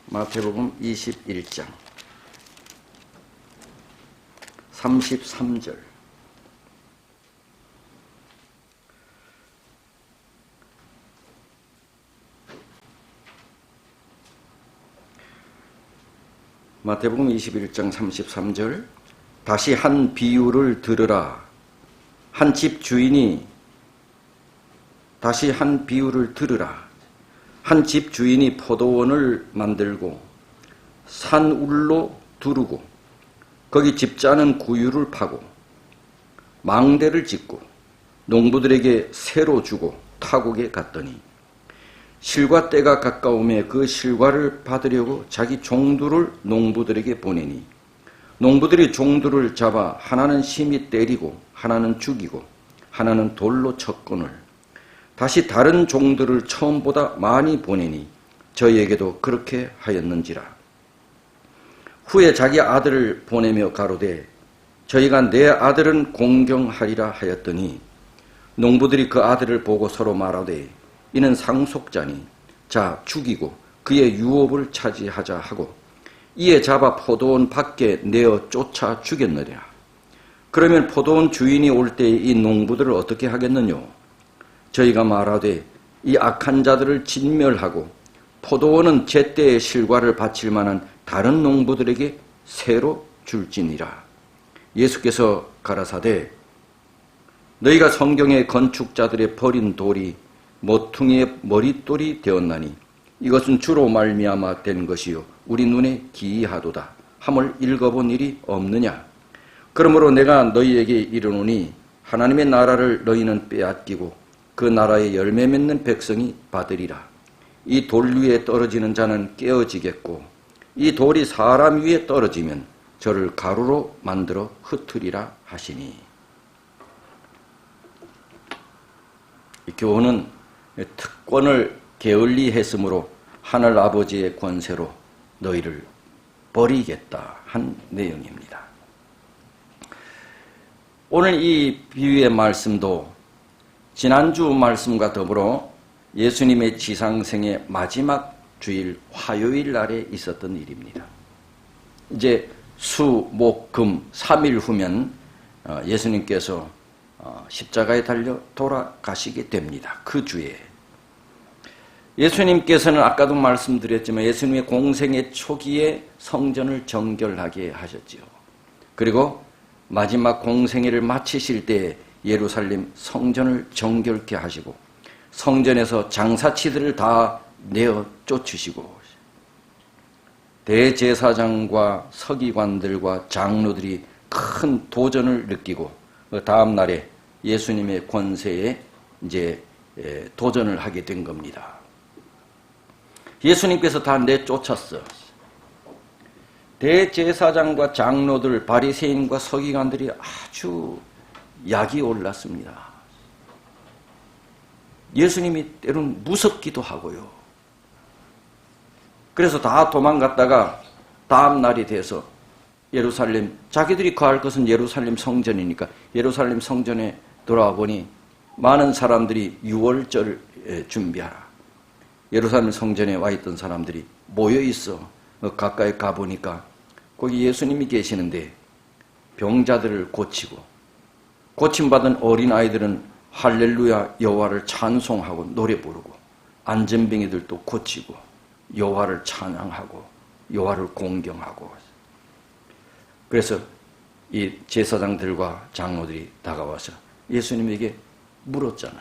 마태복음 21장 33절. 마태복음 21장 33절. 다시 한 비유를 들으라. 한 집 주인이 한 집 주인이 포도원을 만들고 산울로 두르고 거기 집자는 구유를 파고 망대를 짓고 농부들에게 새로 주고 타국에 갔더니 실과 때가 가까우매 그 실과를 받으려고 자기 종들을 농부들에게 보내니 농부들이 종들을 잡아 하나는 심히 때리고 하나는 죽이고 하나는 돌로 쳤거늘 다시 다른 종들을 처음보다 많이 보내니 저희에게도 그렇게 하였는지라. 후에 자기 아들을 보내며 가로되 저희가 내 아들은 공경하리라 하였더니 농부들이 그 아들을 보고 서로 말하되 이는 상속자니 자 죽이고 그의 유업을 차지하자 하고 이에 잡아 포도원 밖에 내어 쫓아 죽였느니라. 그러면 포도원 주인이 올 때에 이 농부들을 어떻게 하겠느뇨? 저희가 말하되 이 악한 자들을 진멸하고 포도원은 제때의 실과를 바칠 만한 다른 농부들에게 새로 줄지니라. 예수께서 가라사대 너희가 성경의 건축자들의 버린 돌이 모퉁이의 머릿돌이 되었나니 이것은 주로 말미암아 된 것이요 우리 눈에 기이하도다 함을 읽어본 일이 없느냐. 그러므로 내가 너희에게 이르노니 하나님의 나라를 너희는 빼앗기고 그 나라의 열매 맺는 백성이 받으리라. 이 돌 위에 떨어지는 자는 깨어지겠고 이 돌이 사람 위에 떨어지면 저를 가루로 만들어 흩으리라 하시니. 이 교훈은 특권을 게을리했으므로 하늘 아버지의 권세로 너희를 버리겠다 한 내용입니다. 오늘 이 비유의 말씀도 지난주 말씀과 더불어 예수님의 지상생의 마지막 주일 화요일 날에 있었던 일입니다. 이제 수, 목, 금 3일 후면 예수님께서 십자가에 달려 돌아가시게 됩니다. 그 주에. 예수님께서는 아까도 말씀드렸지만 예수님의 공생의 초기에 성전을 정결하게 하셨지요. 그리고 마지막 공생애를 마치실 때 예루살렘 성전을 정결케 하시고 성전에서 장사치들을 다 내어 쫓으시고 대제사장과 서기관들과 장로들이 큰 도전을 느끼고 그 다음 날에 예수님의 권세에 이제 도전을 하게 된 겁니다. 예수님께서 다 내쫓았어. 대제사장과 장로들, 바리새인과 서기관들이 아주 약이 올랐습니다. 예수님이 때로는 무섭기도 하고요. 그래서 다 도망갔다가 다음 날이 돼서 예루살렘, 자기들이 가할 것은 예루살렘 성전이니까 예루살렘 성전에 돌아와 보니 많은 사람들이 유월절 준비하라. 예루살렘 성전에 와 있던 사람들이 모여 있어. 가까이 가보니까 거기 예수님이 계시는데 병자들을 고치고 고침받은 어린아이들은 할렐루야 여호와를 찬송하고 노래 부르고 안전병이들도 고치고 여호와를 찬양하고 여호와를 공경하고. 그래서 이 제사장들과 장로들이 다가와서 예수님에게 물었잖아.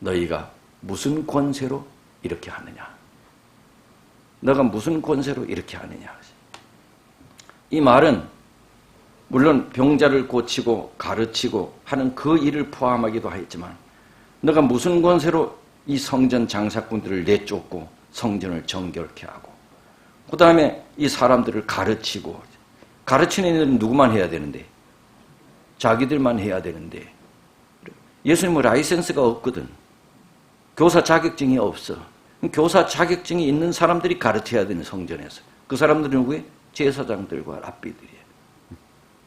너희가 무슨 권세로 이렇게 하느냐? 너가 무슨 권세로 이렇게 하느냐? 이 말은 물론 병자를 고치고 가르치고 하는 그 일을 포함하기도 하였지만 너가 무슨 권세로 이 성전 장사꾼들을 내쫓고 성전을 정결케 하고 그 다음에 이 사람들을 가르치고 가르치는 일은 누구만 해야 되는데 자기들만 해야 되는데 예수님은 라이센스가 없거든. 교사 자격증이 없어. 교사 자격증이 있는 사람들이 가르쳐야 되는 성전에서 그 사람들은 누구예요? 제사장들과 랍비들이에요.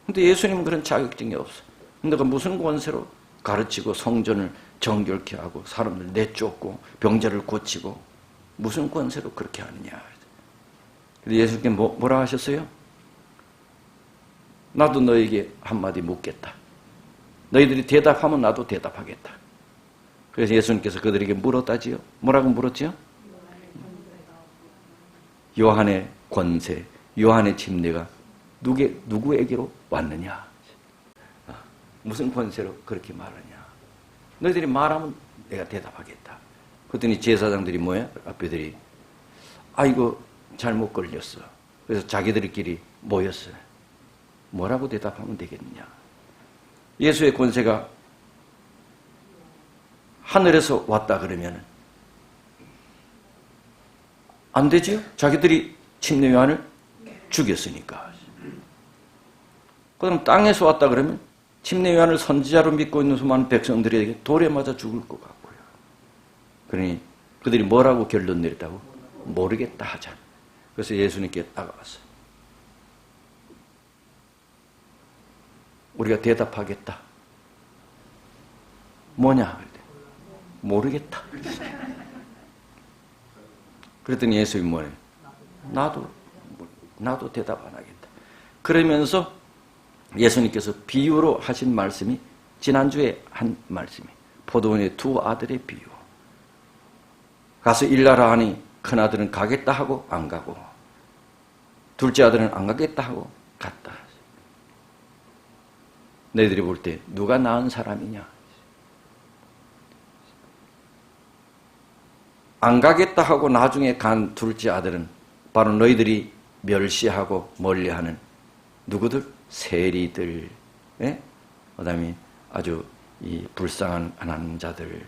근데 예수님은 그런 자격증이 없어. 너가 무슨 권세로 가르치고 성전을 정결케 하고 사람들 내쫓고 병자를 고치고 무슨 권세로 그렇게 하느냐. 근데 예수님께서 뭐라 하셨어요? 나도 너에게 한마디 묻겠다. 너희들이 대답하면 나도 대답하겠다. 그래서 예수님께서 그들에게 물었다지요. 뭐라고 물었지요? 요한의 권세, 요한의 침례가 누구에게로 왔느냐? 무슨 권세로 그렇게 말하냐? 너희들이 말하면 내가 대답하겠다. 그랬더니 제사장들이 뭐야? 앞에들이 이거 잘못 걸렸어. 그래서 자기들끼리 모였어요. 뭐라고 대답하면 되겠느냐? 예수의 권세가 하늘에서 왔다 그러면 안 되지요? 자기들이 침례 요한을 죽였으니까. 그럼 땅에서 왔다 그러면 침례 요한을 선지자로 믿고 있는 수많은 백성들에게 돌에 맞아 죽을 것 같고요. 그러니 그들이 뭐라고 결론 내렸다고? 모르겠다 하자. 그래서 예수님께 다가왔어요. 우리가 대답하겠다. 뭐냐? 모르겠다. 그랬더니 예수님이 뭐래? 나도 대답 안 하겠다. 그러면서 예수님께서 비유로 하신 말씀이 지난주에 한 말씀이 포도원의 두 아들의 비유. 가서 일하라 하니 큰아들은 가겠다 하고 안 가고 둘째 아들은 안 가겠다 하고 갔다. 너희들이 볼 때 누가 나은 사람이냐? 안 가겠다 하고 나중에 간 둘째 아들은 바로 너희들이 멸시하고 멀리하는 누구들? 세리들, 예? 그다음에 아주 이 불쌍한 하나님자들,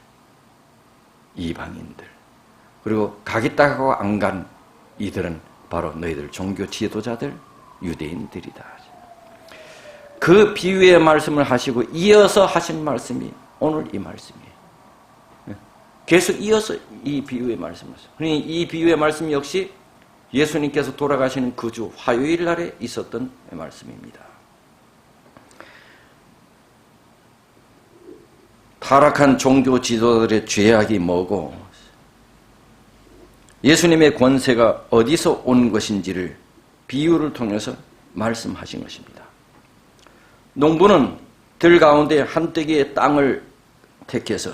이방인들, 그리고 가겠다 하고 안 간 이들은 바로 너희들 종교 지도자들, 유대인들이다. 그 비유의 말씀을 하시고 이어서 하신 말씀이 오늘 이 말씀이에요. 계속 이어서 이 비유의 말씀을 하셨어요. 그러니 이 비유의 말씀 역시 예수님께서 돌아가시는 그 주 화요일 날에 있었던 말씀입니다. 타락한 종교 지도자들의 죄악이 뭐고 예수님의 권세가 어디서 온 것인지를 비유를 통해서 말씀하신 것입니다. 농부는 들 가운데 한떼기의 땅을 택해서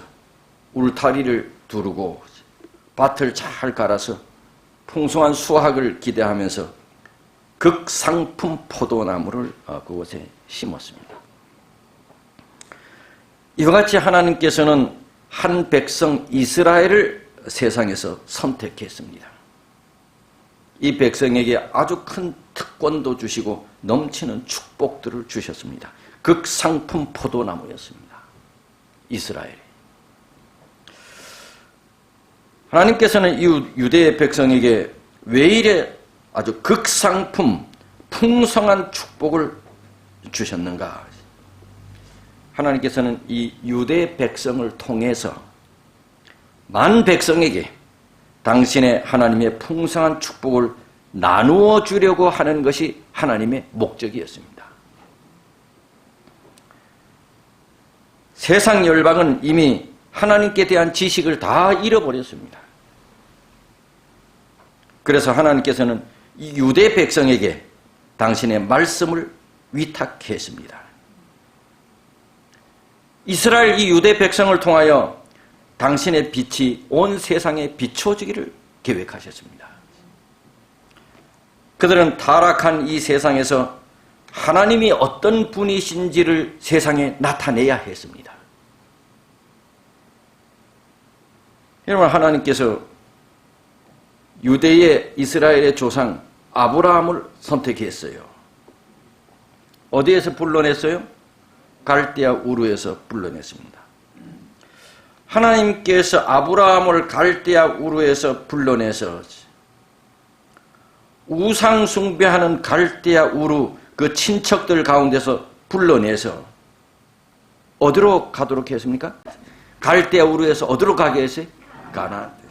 울타리를 두르고 밭을 잘 갈아서 풍성한 수확을 기대하면서 극상품 포도나무를 그곳에 심었습니다. 이와 같이 하나님께서는 한 백성 이스라엘을 세상에서 선택했습니다. 이 백성에게 아주 큰 특권도 주시고 넘치는 축복들을 주셨습니다. 극상품 포도나무였습니다. 이스라엘이. 하나님께서는 이 유대 백성에게 왜 이래 아주 극상품, 풍성한 축복을 주셨는가? 하나님께서는 이 유대 백성을 통해서 만 백성에게 당신의 하나님의 풍성한 축복을 나누어 주려고 하는 것이 하나님의 목적이었습니다. 세상 열방은 이미 하나님께 대한 지식을 다 잃어버렸습니다. 그래서 하나님께서는 이 유대 백성에게 당신의 말씀을 위탁했습니다. 이스라엘 이 유대 백성을 통하여 당신의 빛이 온 세상에 비춰지기를 계획하셨습니다. 그들은 타락한 이 세상에서 하나님이 어떤 분이신지를 세상에 나타내야 했습니다. 여러분, 하나님께서 유대의 이스라엘의 조상 아브라함을 선택했어요. 어디에서 불러냈어요? 갈대아 우르에서 불러냈습니다. 하나님께서 아브라함을 갈대아 우르에서 불러내서 우상 숭배하는 갈대아 우르 그 친척들 가운데서 불러내서 어디로 가도록 했습니까? 갈대아 우르에서 어디로 가게 했어요? 가나안.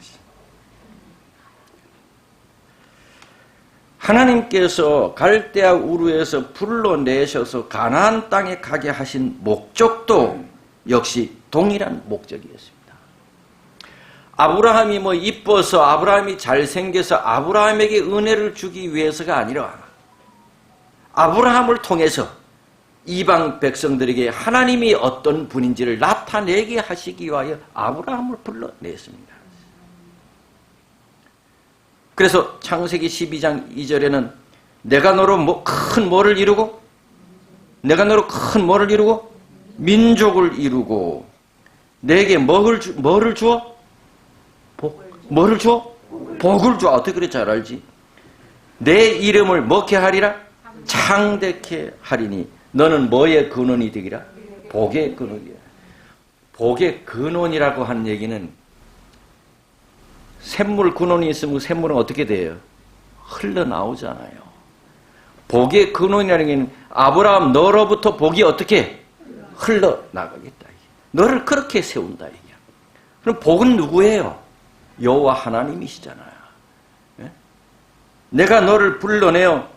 하나님께서 갈대아 우르에서 불러내셔서 가나안 땅에 가게 하신 목적도 역시 동일한 목적이었습니다. 아브라함이 뭐 이뻐서 아브라함이 잘생겨서 아브라함에게 은혜를 주기 위해서가 아니라 아브라함을 통해서 이방 백성들에게 하나님이 어떤 분인지를 나타내게 하시기 위하여 아브라함을 불러냈습니다. 그래서 창세기 12장 2절에는 내가 너로 큰 뭐를 이루고 민족을 이루고 내게 뭐를 주어? 뭐를 주어? 복을 주어. 어떻게 그래 잘 알지? 내 이름을 뭐게 하리라? 창대케 하리니 너는 뭐의 근원이 되기라? 복의 근원이야. 복의 근원이라고 한 얘기는 샘물 근원이 있으면 샘물은 어떻게 돼요? 흘러나오잖아요. 복의 근원이라는 게 아브라함 너로부터 복이 어떻게 흘러나가겠다. 너를 그렇게 세운다. 그럼 복은 누구예요? 여호와 하나님이시잖아요. 예? 내가 너를 불러내어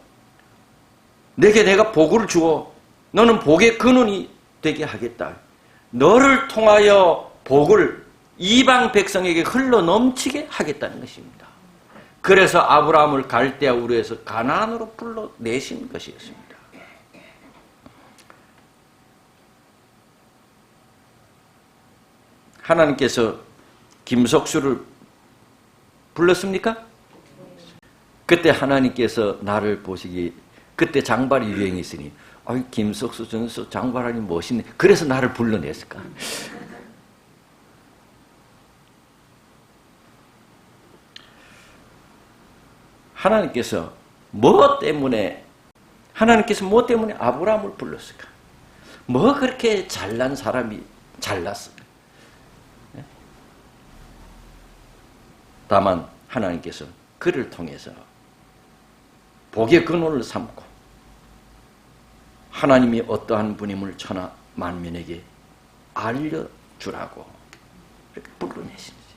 내게 내가 복을 주어 너는 복의 근원이 되게 하겠다. 너를 통하여 복을 이방 백성에게 흘러넘치게 하겠다는 것입니다. 그래서 아브라함을 갈대아 우르에서 가나안으로 불러내신 것이었습니다. 하나님께서 김석수를 불렀습니까? 그때 하나님께서 나를 보시기 그때 장발이 유행했으니 김석수 전수 장발하니 멋있네. 그래서 나를 불러냈을까? 하나님께서 뭐 때문에 아브라함을 불렀을까? 뭐 그렇게 잘난 사람이 잘났을까? 다만 하나님께서 그를 통해서 복의 근원을 삼고 하나님이 어떠한 분임을 천하 만민에게 알려주라고 이렇게 불러내신 거지.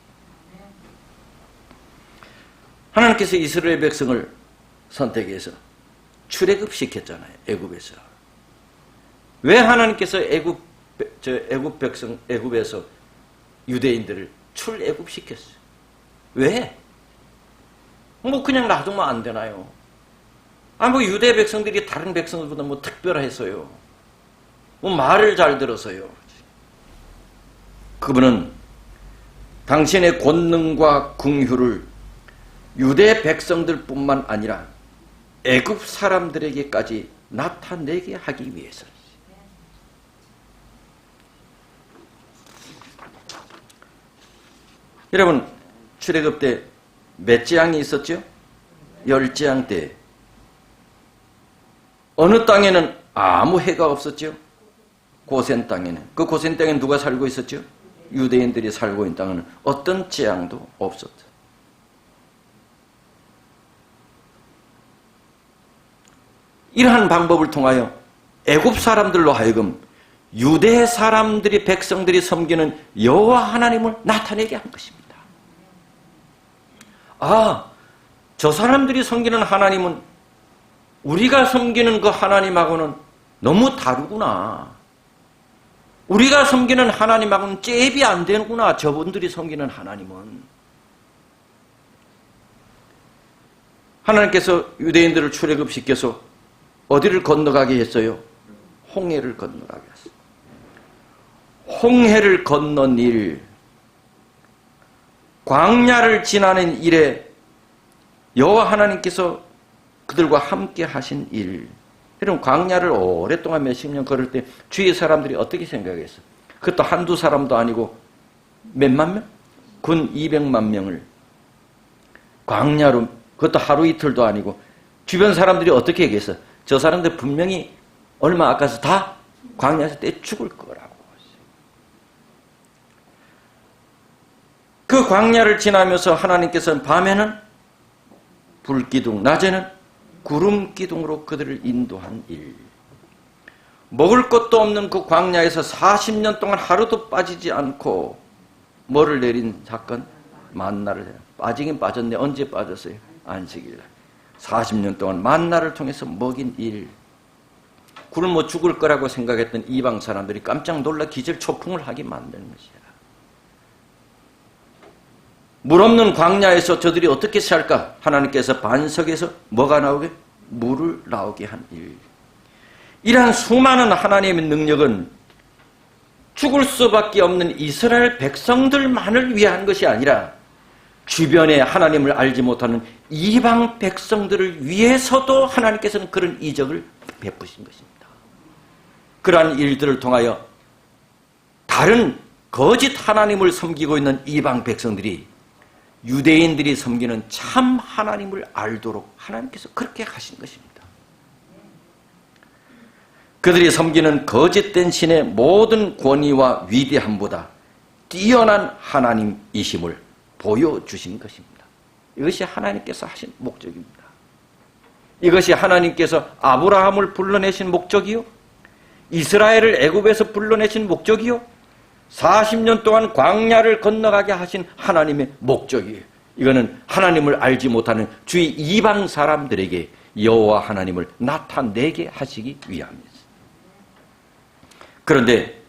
하나님께서 이스라엘 백성을 선택해서 출애굽시켰잖아요. 애굽에서. 왜 하나님께서 애굽에서 유대인들을 출애굽시켰어요? 왜? 그냥 놔두면 안 되나요? 유대 백성들이 다른 백성들보다 특별해서요. 말을 잘 들어서요. 그분은 당신의 권능과 긍휼을 유대 백성들뿐만 아니라 애굽 사람들에게까지 나타내게 하기 위해서. 여러분, 출애굽 때 몇 재앙이 있었죠? 10재앙 때. 어느 땅에는 아무 해가 없었죠? 고센 땅에는. 그 고센 땅에는 누가 살고 있었죠? 유대인들이 살고 있는 땅에는 어떤 재앙도 없었다. 이러한 방법을 통하여 애굽 사람들로 하여금 유대 사람들이 백성들이 섬기는 여호와 하나님을 나타내게 한 것입니다. 저 사람들이 섬기는 하나님은 우리가 섬기는 그 하나님하고는 너무 다르구나. 우리가 섬기는 하나님하고는 잽이 안 되는구나. 저분들이 섬기는 하나님은. 하나님께서 유대인들을 출애굽시켜서 어디를 건너가게 했어요? 홍해를 건너가게 했어요. 홍해를 건넌 일, 광야를 지나는 일에 여호와 하나님께서 그들과 함께 하신 일. 여러분, 광야를 오랫동안 몇십 년 걸을 때 주위 사람들이 어떻게 생각했어? 그것도 한두 사람도 아니고 몇만 명? 군 200만 명을 광야로, 그것도 하루 이틀도 아니고 주변 사람들이 어떻게 얘기했어? 저 사람들 분명히 얼마 아까서 다 광야에서 떼 죽을 거라고. 그 광야를 지나면서 하나님께서는 밤에는 불기둥, 낮에는 구름기둥으로 그들을 인도한 일. 먹을 것도 없는 그 광야에서 40년 동안 하루도 빠지지 않고 뭐를 내린 사건? 만나를. 빠지긴 빠졌네. 언제 빠졌어요? 안식일 날. 40년 동안 만나를 통해서 먹인 일. 굶어 죽을 거라고 생각했던 이방 사람들이 깜짝 놀라 기절초풍을 하게 만드는 것이야. 물 없는 광야에서 저들이 어떻게 살까? 하나님께서 반석에서 뭐가 나오게? 물을 나오게 한 일. 이러한 수많은 하나님의 능력은 죽을 수밖에 없는 이스라엘 백성들만을 위한 것이 아니라 주변에 하나님을 알지 못하는 이방 백성들을 위해서도 하나님께서는 그런 이적을 베푸신 것입니다. 그러한 일들을 통하여 다른 거짓 하나님을 섬기고 있는 이방 백성들이 유대인들이 섬기는 참 하나님을 알도록 하나님께서 그렇게 하신 것입니다. 그들이 섬기는 거짓된 신의 모든 권위와 위대함보다 뛰어난 하나님이심을 보여주신 것입니다. 이것이 하나님께서 하신 목적입니다. 이것이 하나님께서 아브라함을 불러내신 목적이요, 이스라엘을 애굽에서 불러내신 목적이요, 40년 동안 광야를 건너가게 하신 하나님의 목적이에요. 이거는 하나님을 알지 못하는 주위 이방 사람들에게 여호와 하나님을 나타내게 하시기 위함입니다. 그런데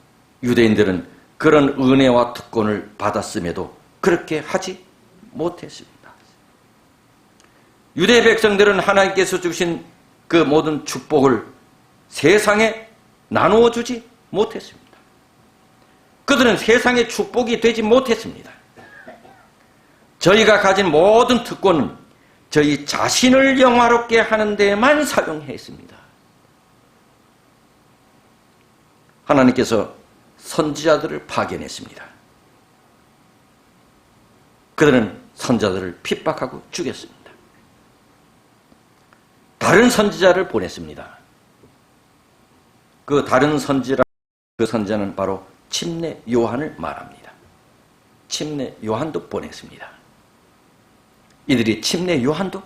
유대인들은 그런 은혜와 특권을 받았음에도 그렇게 하지 못했습니다. 유대 백성들은 하나님께서 주신 그 모든 축복을 세상에 나누어 주지 못했습니다. 그들은 세상의 축복이 되지 못했습니다. 저희가 가진 모든 특권은 저희 자신을 영화롭게 하는 데에만 사용했습니다. 하나님께서 선지자들을 파견했습니다. 그들은 선지자들을 핍박하고 죽였습니다. 다른 선지자를 보냈습니다. 그 다른 선지자, 그 선지자는 바로 침례 요한을 말합니다. 침례 요한도 보냈습니다. 이들이 침례 요한도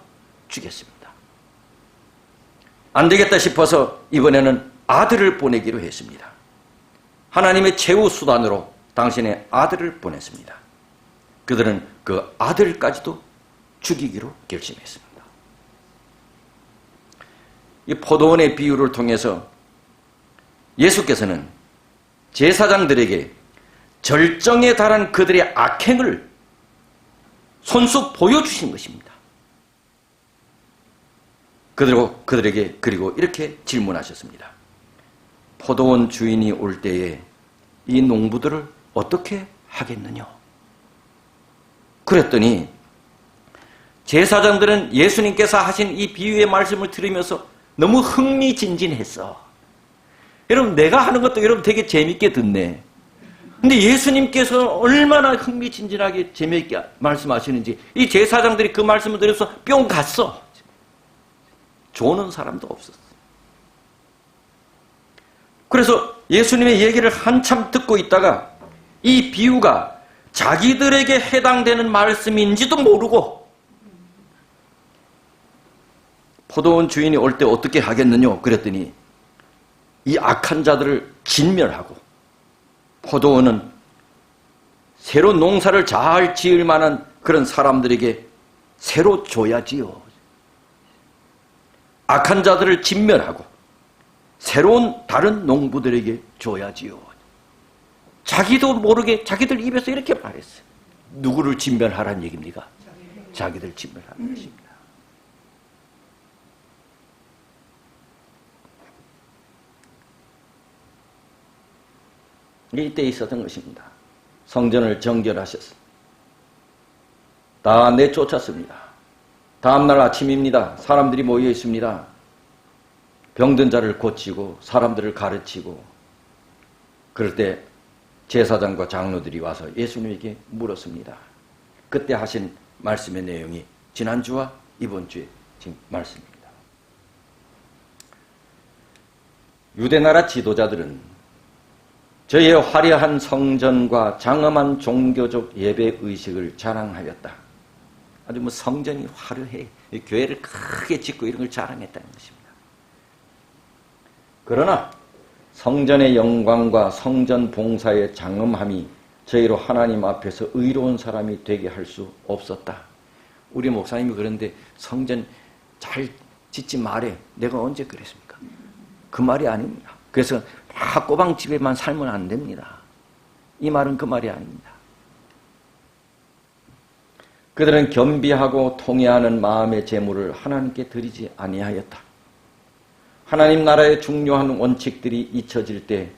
죽였습니다. 안 되겠다 싶어서 이번에는 아들을 보내기로 했습니다. 하나님의 최후 수단으로 당신의 아들을 보냈습니다. 그들은 그 아들까지도 죽이기로 결심했습니다. 이 포도원의 비유를 통해서 예수께서는 제사장들에게 절정에 달한 그들의 악행을 손수 보여주신 것입니다. 그들에게 그리고 이렇게 질문하셨습니다. 포도원 주인이 올 때에 이 농부들을 어떻게 하겠느냐? 그랬더니 제사장들은 예수님께서 하신 이 비유의 말씀을 들으면서 너무 흥미진진했어. 여러분, 내가 하는 것도 여러분 되게 재밌게 듣네. 근데 예수님께서 얼마나 흥미진진하게 재미있게 말씀하시는지 이 제사장들이 그 말씀을 들어서 뿅 갔어. 조는 사람도 없었어. 그래서 예수님의 얘기를 한참 듣고 있다가 이 비유가 자기들에게 해당되는 말씀인지도 모르고 포도원 주인이 올 때 어떻게 하겠느냐 그랬더니 이 악한 자들을 진멸하고 포도원은 새로 농사를 잘 지을 만한 그런 사람들에게 새로 줘야지요. 악한 자들을 진멸하고 새로운 다른 농부들에게 줘야지요. 자기도 모르게 자기들 입에서 이렇게 말했어요. 누구를 진멸하라는 얘기입니까? 자기들 진멸하는 것입니다. 이때 있었던 것입니다. 성전을 정결하셨습니다. 다 내쫓았습니다. 다음날 아침입니다. 사람들이 모여 있습니다. 병든 자를 고치고 사람들을 가르치고 그럴 때 제사장과 장로들이 와서 예수님에게 물었습니다. 그때 하신 말씀의 내용이 지난주와 이번 주에 지금 말씀입니다. 유대나라 지도자들은 저희의 화려한 성전과 장엄한 종교적 예배 의식을 자랑하였다. 아주 뭐 성전이 화려해. 교회를 크게 짓고 이런 걸 자랑했다는 것입니다. 그러나 성전의 영광과 성전 봉사의 장엄함이 저희로 하나님 앞에서 의로운 사람이 되게 할 수 없었다. 우리 목사님이 그런데 성전 잘 짓지 말해. 내가 언제 그랬습니까? 그 말이 아닙니다. 그래서 다 꼬방집에만 살면 안 됩니다. 이 말은 그 말이 아닙니다. 그들은 겸비하고 통회하는 마음의 제물을 하나님께 드리지 아니하였다. 하나님 나라의 중요한 원칙들이 잊혀질 때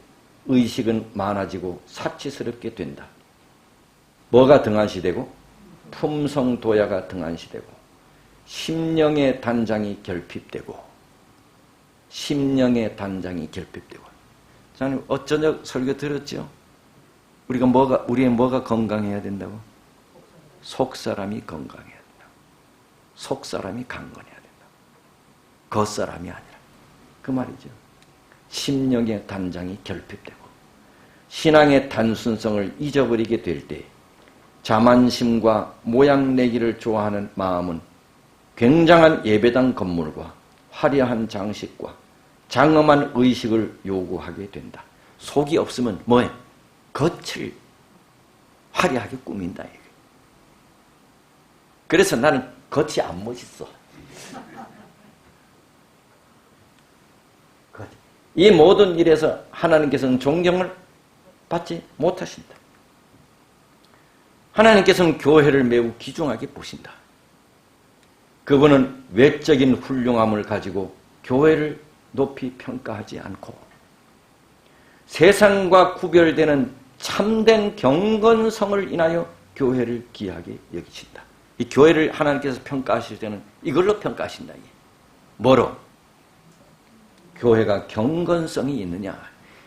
의식은 많아지고 사치스럽게 된다. 뭐가 등한시되고? 품성도야가 등한시되고 심령의 단장이 결핍되고 심령의 단장이 결핍되고. 저는 어쩌냐 설교 들었죠? 우리의 뭐가 건강해야 된다고? 속사람이 건강해야 된다. 속사람이 강건해야 된다. 겉사람이 아니라. 그 말이죠. 심령의 단장이 결핍되고 신앙의 단순성을 잊어버리게 될 때 자만심과 모양내기를 좋아하는 마음은 굉장한 예배당 건물과 화려한 장식과 장엄한 의식을 요구하게 된다. 속이 없으면 뭐해? 겉을 화려하게 꾸민다. 그래서 나는 겉이 안 멋있어. 이 모든 일에서 하나님께서는 존경을 받지 못하신다. 하나님께서는 교회를 매우 귀중하게 보신다. 그분은 외적인 훌륭함을 가지고 교회를 높이 평가하지 않고 세상과 구별되는 참된 경건성을 인하여 교회를 귀하게 여기신다. 이 교회를 하나님께서 평가하실 때는 이걸로 평가하신다. 뭐로? 교회가 경건성이 있느냐.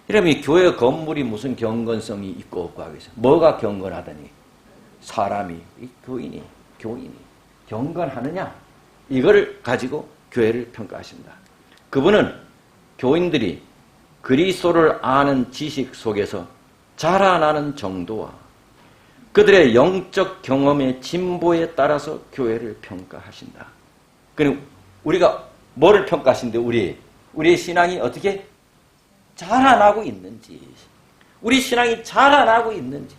이러면 이 교회 건물이 무슨 경건성이 있고 없고 하겠어요. 뭐가 경건하더니 사람이, 이 교인이 경건하느냐. 이걸 가지고 교회를 평가하신다. 그분은 교인들이 그리스도를 아는 지식 속에서 자라나는 정도와 그들의 영적 경험의 진보에 따라서 교회를 평가하신다. 그리고 우리가 뭐를 평가하신대? 우리의 신앙이 어떻게 자라나고 있는지, 우리 신앙이 자라나고 있는지.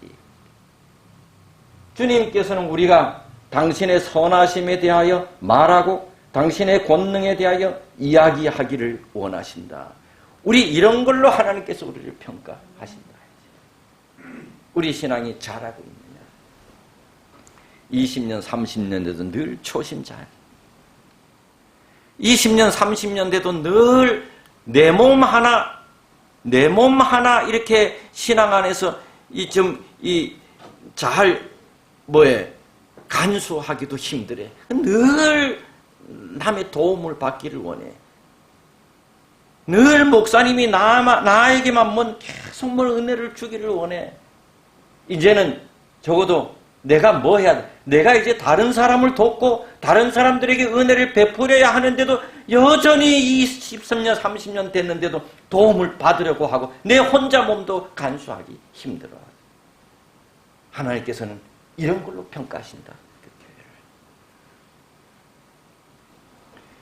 주님께서는 우리가 당신의 선하심에 대하여 말하고 당신의 권능에 대하여 이야기하기를 원하신다. 우리 이런 걸로 하나님께서 우리를 평가하신다. 우리 신앙이 자라고 있느냐. 20년, 30년 돼도 늘 초심자야. 20년, 30년 돼도 늘 내 몸 하나 이렇게 신앙 안에서 간수하기도 힘들어. 늘 남의 도움을 받기를 원해. 늘 목사님이 나에게만 계속 은혜를 주기를 원해. 이제는 적어도 내가 뭐 해야 돼? 내가 이제 다른 사람을 돕고 다른 사람들에게 은혜를 베풀어야 하는데도 여전히 23년, 30년 됐는데도 도움을 받으려고 하고 내 혼자 몸도 간수하기 힘들어. 하나님께서는 이런 걸로 평가하신다.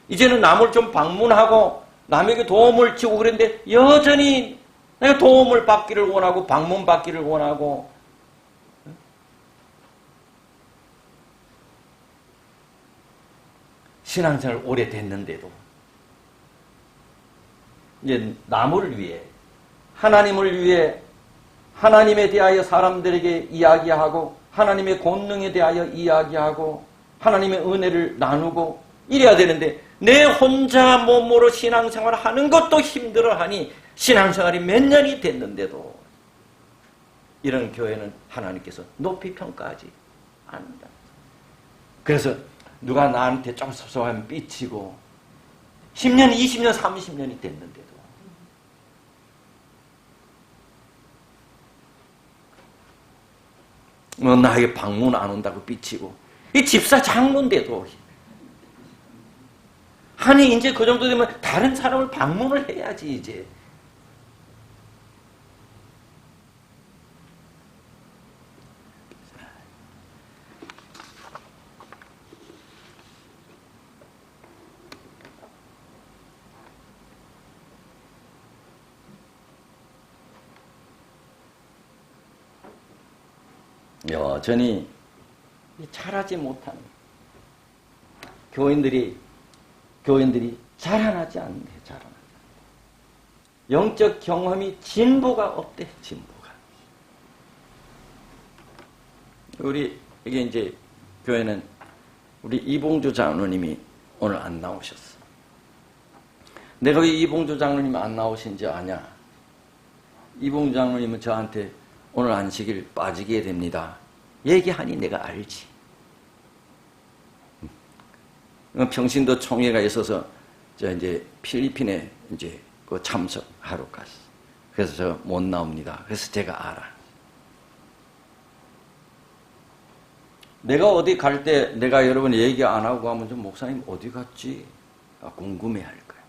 이제는 남을 좀 방문하고 남에게 도움을 주고 그랬는데 여전히 내가 도움을 받기를 원하고 방문받기를 원하고 신앙생활 오래됐는데도 이제 남을 위해 하나님을 위해 하나님에 대하여 사람들에게 이야기하고 하나님의 권능에 대하여 이야기하고 하나님의 은혜를 나누고 이래야 되는데 내 혼자 몸으로 신앙생활을 하는 것도 힘들어하니 신앙생활이 몇 년이 됐는데도 이런 교회는 하나님께서 높이 평가하지 않는다. 그래서 누가 나한테 좀 섭섭하면 삐치고 10년, 20년, 30년이 됐는데도 나에게 방문 안 온다고 삐치고 이 집사 장로인데도 아니 이제 그 정도 되면 다른 사람을 방문을 해야지 이제. 여전히 자라지 못하는 교인들이 자라나지 않는데 자라나지 않는데 영적 경험이 진보가 없대. 진보가. 우리 이게 이제 교회는 우리 이봉주 장로님이 오늘 안 나오셨어. 내가 왜 이봉주 장로님 안 나오신지 아냐? 이봉주 장로님은 저한테 오늘 안식일 빠지게 됩니다. 얘기하니 내가 알지. 평신도 총회가 있어서 저 이제 필리핀에 이제 그 참석하러 갔어. 그래서 저 못 나옵니다. 그래서 제가 알아. 내가 어디 갈 때 내가 여러분 얘기 안 하고 가면 좀 목사님 어디 갔지? 궁금해 할 거야.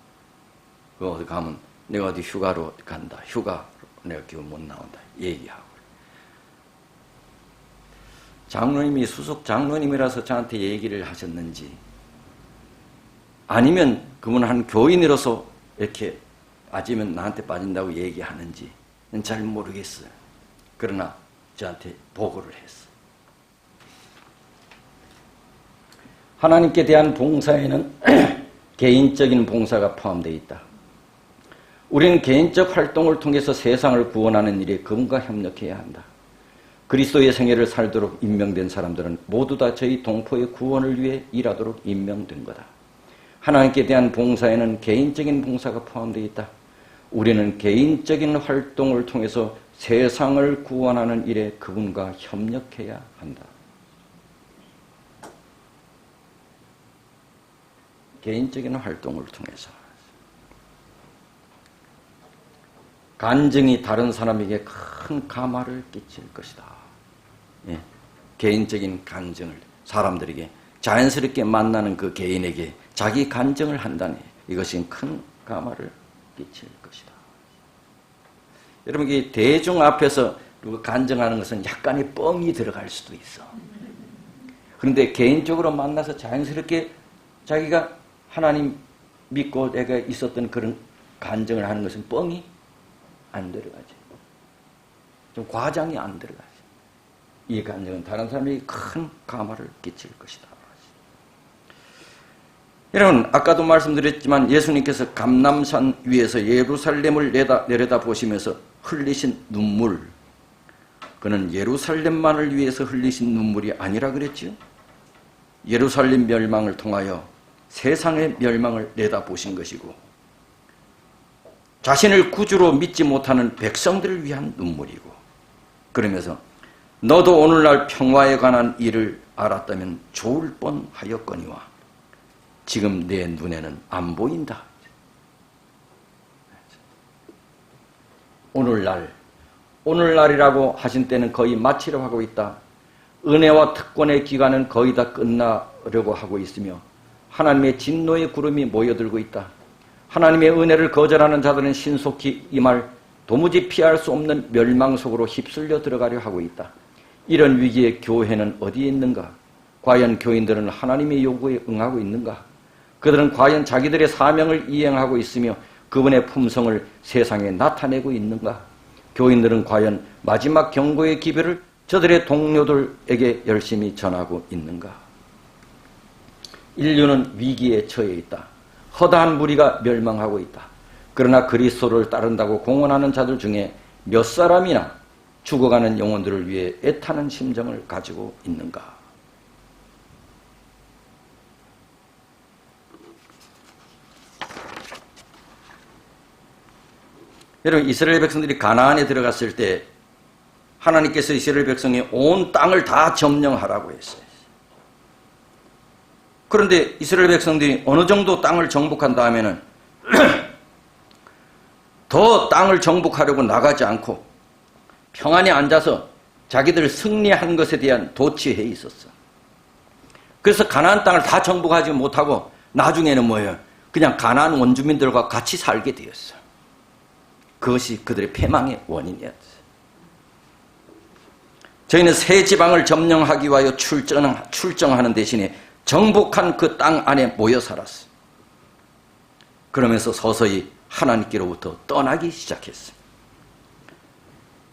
그 어디 가면 내가 어디 휴가로 간다. 휴가로 내가 기분 못 나온다. 얘기하고. 장로님이 수석 장로님이라서 저한테 얘기를 하셨는지 아니면 그분 한 교인으로서 이렇게 빠지면 나한테 빠진다고 얘기하는지 잘 모르겠어요. 그러나 저한테 보고를 했어. 하나님께 대한 봉사에는 개인적인 봉사가 포함되어 있다. 우리는 개인적 활동을 통해서 세상을 구원하는 일에 그분과 협력해야 한다. 그리스도의 생애를 살도록 임명된 사람들은 모두 다 저희 동포의 구원을 위해 일하도록 임명된 거다. 하나님께 대한 봉사에는 개인적인 봉사가 포함되어 있다. 우리는 개인적인 활동을 통해서 세상을 구원하는 일에 그분과 협력해야 한다. 개인적인 활동을 통해서. 간증이 다른 사람에게 큰 감화를 끼칠 것이다. 예. 개인적인 간증을 사람들에게 자연스럽게 만나는 그 개인에게 자기 간증을 한다니 이것이 큰 감화를 끼칠 것이다. 여러분, 이 대중 앞에서 간증하는 것은 약간의 뻥이 들어갈 수도 있어. 그런데 개인적으로 만나서 자연스럽게 자기가 하나님 믿고 내가 있었던 그런 간증을 하는 것은 뻥이 안 들어가지. 좀 과장이 안 들어가지. 이 간증은 다른 사람에게 큰 감화를 끼칠 것이다. 여러분, 아까도 말씀드렸지만 예수님께서 감람산 위에서 예루살렘을 내려다 보시면서 흘리신 눈물, 그는 예루살렘만을 위해서 흘리신 눈물이 아니라 그랬지요. 예루살렘 멸망을 통하여 세상의 멸망을 내다보신 것이고 자신을 구주로 믿지 못하는 백성들을 위한 눈물이고, 그러면서 너도 오늘날 평화에 관한 일을 알았다면 좋을 뻔하였거니와 지금 내 눈에는 안 보인다. 오늘날이라고 하신 때는 거의 마치려 하고 있다. 은혜와 특권의 기간은 거의 다 끝나려고 하고 있으며 하나님의 진노의 구름이 모여들고 있다. 하나님의 은혜를 거절하는 자들은 신속히 이 말 도무지 피할 수 없는 멸망 속으로 휩쓸려 들어가려 하고 있다. 이런 위기에 교회는 어디에 있는가? 과연 교인들은 하나님의 요구에 응하고 있는가? 그들은 과연 자기들의 사명을 이행하고 있으며 그분의 품성을 세상에 나타내고 있는가? 교인들은 과연 마지막 경고의 기별을 저들의 동료들에게 열심히 전하고 있는가? 인류는 위기에 처해 있다. 허다한 무리가 멸망하고 있다. 그러나 그리스도를 따른다고 공언하는 자들 중에 몇 사람이나 죽어가는 영혼들을 위해 애타는 심정을 가지고 있는가? 여러분, 이스라엘 백성들이 가나안에 들어갔을 때 하나님께서 이스라엘 백성이 온 땅을 다 점령하라고 했어요. 그런데 이스라엘 백성들이 어느 정도 땅을 정복한 다음에는 더 땅을 정복하려고 나가지 않고 평안히 앉아서 자기들 승리한 것에 대한 도취해 있었어. 그래서 가나안 땅을 다 정복하지 못하고 나중에는 뭐예요? 그냥 가나안 원주민들과 같이 살게 되었어. 그것이 그들의 패망의 원인이었어요. 저희는 새 지방을 점령하기 위하여 출정하는 대신에 정복한 그 땅 안에 모여 살았어요. 그러면서 서서히 하나님께로부터 떠나기 시작했어요.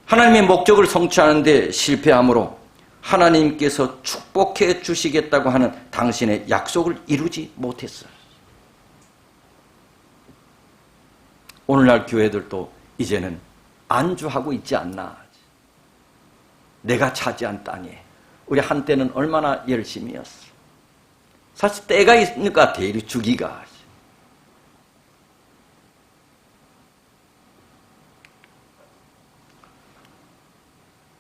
하나님의 목적을 성취하는 데 실패함으로 하나님께서 축복해 주시겠다고 하는 당신의 약속을 이루지 못했어요. 오늘날 교회들도 이제는 안주하고 있지 않나. 내가 차지한 땅에 우리 한때는 얼마나 열심히 했어. 사실 때가 있으니까 대리 주기가.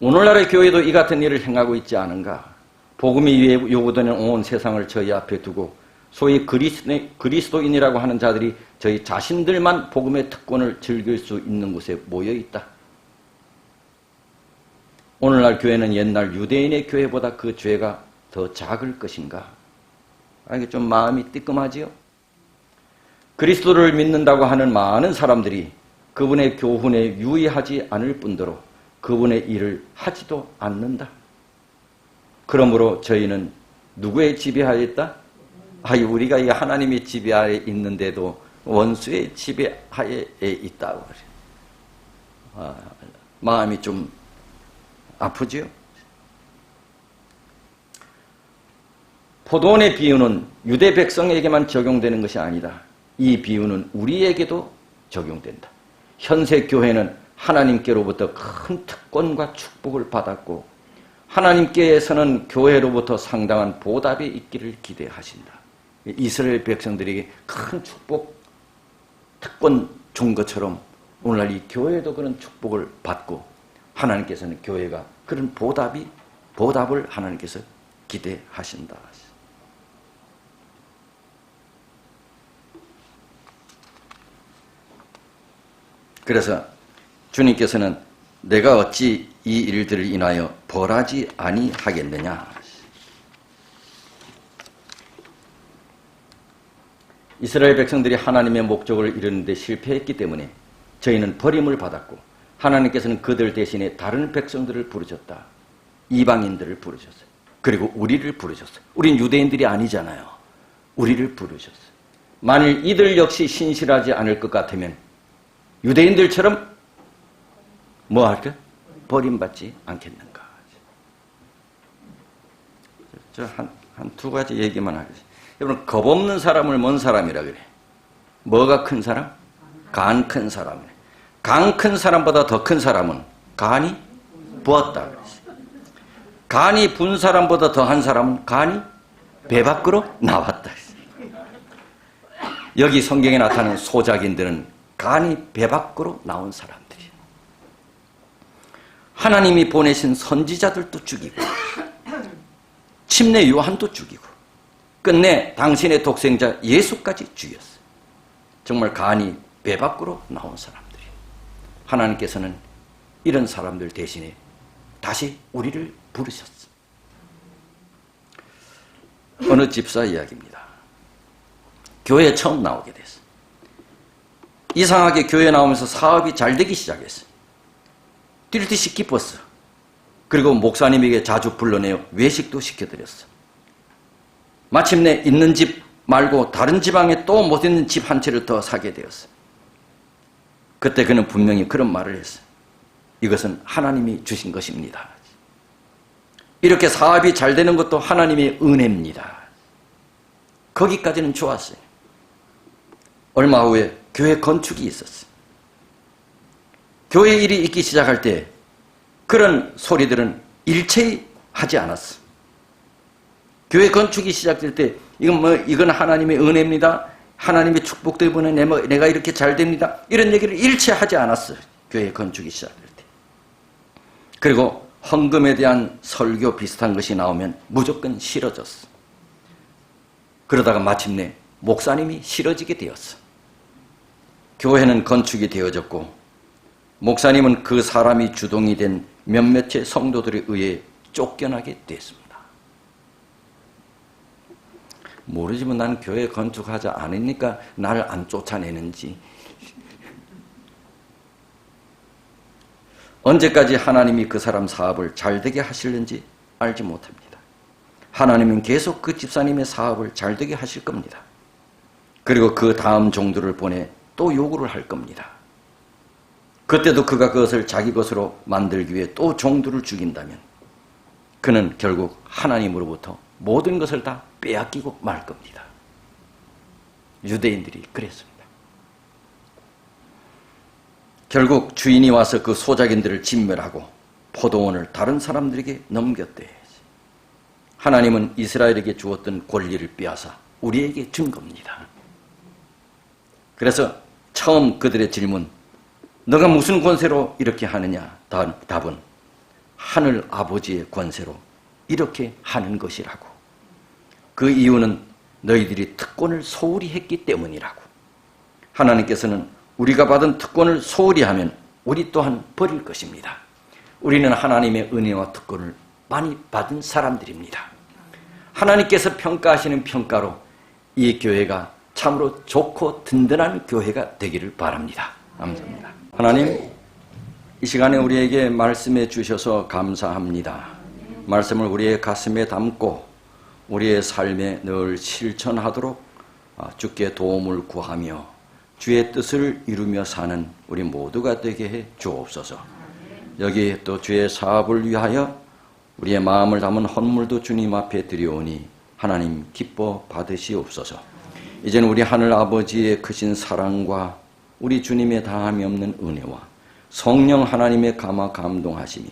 오늘날의 교회도 이 같은 일을 행하고 있지 않은가? 복음이 요구되는 온 세상을 저희 앞에 두고 소위 그리스도인이라고 하는 자들이 저희 자신들만 복음의 특권을 즐길 수 있는 곳에 모여 있다. 오늘날 교회는 옛날 유대인의 교회보다 그 죄가 더 작을 것인가? 이게 좀 마음이 뜨끔하지요? 그리스도를 믿는다고 하는 많은 사람들이 그분의 교훈에 유의하지 않을 뿐더러 그분의 일을 하지도 않는다. 그러므로 저희는 누구의 지배하에 있다? 우리가 이 하나님의 지배하에 있는데도 원수의 지배하에 있다고 그래. 마음이 좀 아프지요? 포도원의 비유는 유대 백성에게만 적용되는 것이 아니다. 이 비유는 우리에게도 적용된다. 현세 교회는 하나님께로부터 큰 특권과 축복을 받았고 하나님께서는 교회로부터 상당한 보답이 있기를 기대하신다. 이스라엘 백성들에게 큰 축복, 특권 준 것처럼 오늘날 이 교회도 그런 축복을 받고 하나님께서는 교회가 그런 보답을 하나님께서 기대하신다. 그래서 주님께서는 내가 어찌 이 일들을 인하여 벌하지 아니하겠느냐. 이스라엘 백성들이 하나님의 목적을 이루는데 실패했기 때문에 저희는 버림을 받았고 하나님께서는 그들 대신에 다른 백성들을 부르셨다. 이방인들을 부르셨어요. 그리고 우리를 부르셨어요. 우린 유대인들이 아니잖아요. 우리를 부르셨어요. 만일 이들 역시 신실하지 않을 것 같으면 유대인들처럼 뭐 할까? 버림받지 않겠는가. 한 두 가지 얘기만 하겠습니다. 여러분, 겁 없는 사람을 뭔 사람이라 그래? 뭐가 큰 사람? 간 큰 사람이네. 간 큰 사람보다 더 큰 사람은 간이 부었다 그랬어요. 간이 분 사람보다 더한 사람은 간이 배 밖으로 나왔다 그랬어요. 여기 성경에 나타나는 소작인들은 간이 배 밖으로 나온 사람들이에요. 하나님이 보내신 선지자들도 죽이고 침례 요한도 죽이고 끝내 당신의 독생자 예수까지 죽였어요. 정말 간이 배 밖으로 나온 사람들이에요. 하나님께서는 이런 사람들 대신에 다시 우리를 부르셨어요. 어느 집사 이야기입니다. 교회에 처음 나오게 됐어요. 이상하게 교회에 나오면서 사업이 잘 되기 시작했어요. 뛸 듯이 기뻤어. 그리고 목사님에게 자주 불러내어 외식도 시켜드렸어. 마침내 있는 집 말고 다른 지방에 또 못 있는 집 한 채를 더 사게 되었어. 그때 그는 분명히 그런 말을 했어. 이것은 하나님이 주신 것입니다. 이렇게 사업이 잘 되는 것도 하나님의 은혜입니다. 거기까지는 좋았어요. 얼마 후에 교회 건축이 있었어요. 교회 일이 있기 시작할 때 그런 소리들은 일체히 하지 않았어. 교회 건축이 시작될 때 이건 하나님의 은혜입니다. 하나님의 축복 때문에 내가 이렇게 잘 됩니다. 이런 얘기를 일체 하지 않았어요. 교회 건축이 시작될 때. 그리고 헌금에 대한 설교 비슷한 것이 나오면 무조건 싫어졌어. 그러다가 마침내 목사님이 싫어지게 되었어. 교회는 건축이 되어졌고 목사님은 그 사람이 주동이 된 몇몇의 성도들에 의해 쫓겨나게 됐습니다. 모르지만 나는 교회 건축하지 않으니까 나를 안 쫓아내는지. 언제까지 하나님이 그 사람 사업을 잘되게 하실는지 알지 못합니다. 하나님은 계속 그 집사님의 사업을 잘되게 하실 겁니다. 그리고 그 다음 종들을 보내 또 요구를 할 겁니다. 그때도 그가 그것을 자기 것으로 만들기 위해 또 종들을 죽인다면 그는 결국 하나님으로부터 모든 것을 다 빼앗기고 말 겁니다. 유대인들이 그랬습니다. 결국 주인이 와서 그 소작인들을 진멸하고 포도원을 다른 사람들에게 넘겼대. 하나님은 이스라엘에게 주었던 권리를 빼앗아 우리에게 준 겁니다. 그래서 처음 그들의 질문, 너가 무슨 권세로 이렇게 하느냐? 답은 하늘 아버지의 권세로 이렇게 하는 것이라고. 그 이유는 너희들이 특권을 소홀히 했기 때문이라고. 하나님께서는 우리가 받은 특권을 소홀히 하면 우리 또한 버릴 것입니다. 우리는 하나님의 은혜와 특권을 많이 받은 사람들입니다. 하나님께서 평가하시는 평가로 이 교회가 참으로 좋고 든든한 교회가 되기를 바랍니다. 감사합니다. 하나님, 이 시간에 우리에게 말씀해 주셔서 감사합니다. 말씀을 우리의 가슴에 담고 우리의 삶에 늘 실천하도록 주께 도움을 구하며 주의 뜻을 이루며 사는 우리 모두가 되게 해 주옵소서. 여기 또 주의 사업을 위하여 우리의 마음을 담은 헌물도 주님 앞에 드려오니 하나님 기뻐 받으시옵소서. 이제는 우리 하늘 아버지의 크신 사랑과 우리 주님의 다함이 없는 은혜와 성령 하나님의 감화 감동하심이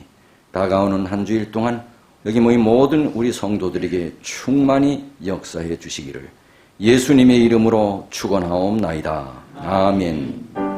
다가오는 한 주일 동안 여기 모인 모든 우리 성도들에게 충만히 역사해 주시기를 예수님의 이름으로 축원하옵나이다. 아멘.